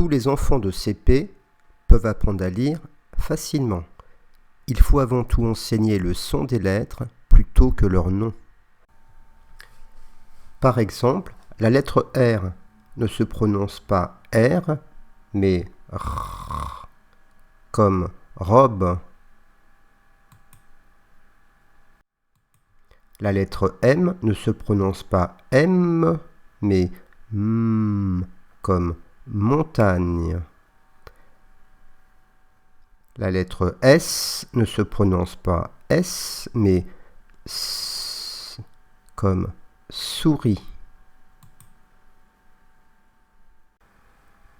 Tous les enfants de CP peuvent apprendre à lire facilement. Il faut avant tout enseigner le son des lettres plutôt que leur nom. Par exemple, la lettre R ne se prononce pas R, mais R, comme robe. La lettre M ne se prononce pas M, mais M, comme montagne. La lettre S ne se prononce pas S, mais S, comme souris.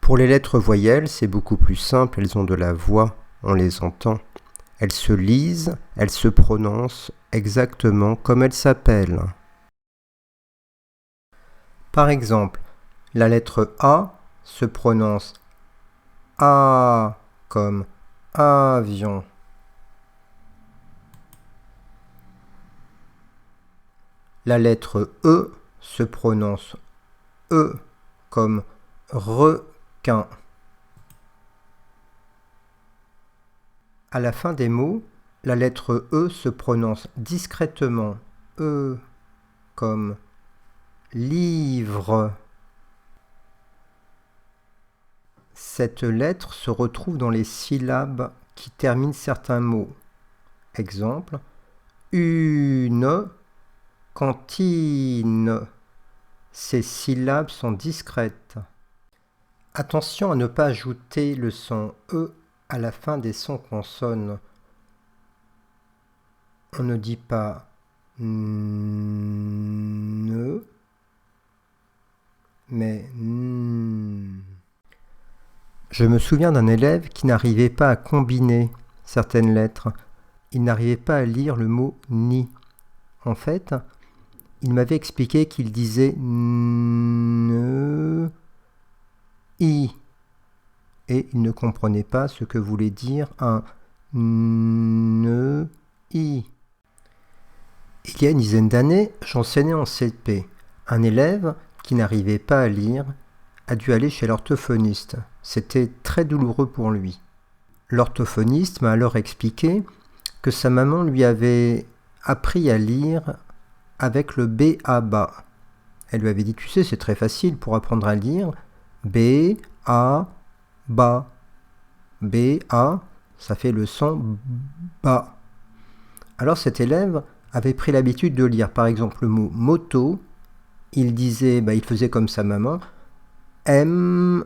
Pour les lettres voyelles, c'est beaucoup plus simple, elles ont de la voix, on les entend. Elles se lisent, elles se prononcent exactement comme elles s'appellent. Par exemple, la lettre A se prononce A comme avion. La lettre E se prononce E comme requin. À la fin des mots, la lettre E se prononce discrètement E comme livre. Cette lettre se retrouve dans les syllabes qui terminent certains mots. Exemple, une cantine. Ces syllabes sont discrètes. Attention à ne pas ajouter le son E à la fin des sons consonnes. On ne dit pas ne, mais n. Je me souviens d'un élève qui n'arrivait pas à combiner certaines lettres. Il n'arrivait pas à lire le mot ni. En fait, il m'avait expliqué qu'il disait ne, i. Et il ne comprenait pas ce que voulait dire un ne, i. Il y a une dizaine d'années, j'enseignais en CP. Un élève qui n'arrivait pas à lire a dû aller chez l'orthophoniste. C'était très douloureux pour lui. L'orthophoniste m'a alors expliqué que sa maman lui avait appris à lire avec le B à bas. Elle lui avait dit, tu sais, c'est très facile pour apprendre à lire. B, A, bas. B, A, ça fait le son bas. Alors cet élève avait pris l'habitude de lire, par exemple, le mot moto. Il disait, il faisait comme sa maman, M,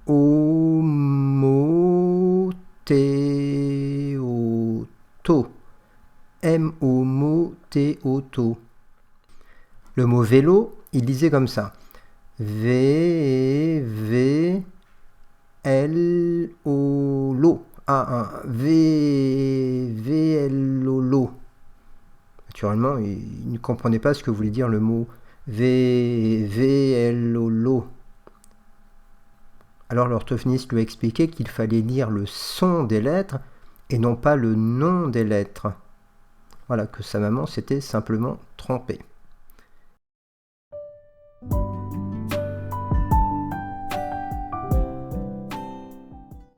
O, mo, T, O, to. M, O, mo, T, O, to. Le mot vélo, il disait comme ça. V, V, L, O, lo. V, V, L, O, lo. Naturellement, il ne comprenait pas ce que voulait dire le mot V, V, L, O, lo. Alors l'orthophoniste lui a expliqué qu'il fallait lire le son des lettres et non pas le nom des lettres. Voilà, que sa maman s'était simplement trompée.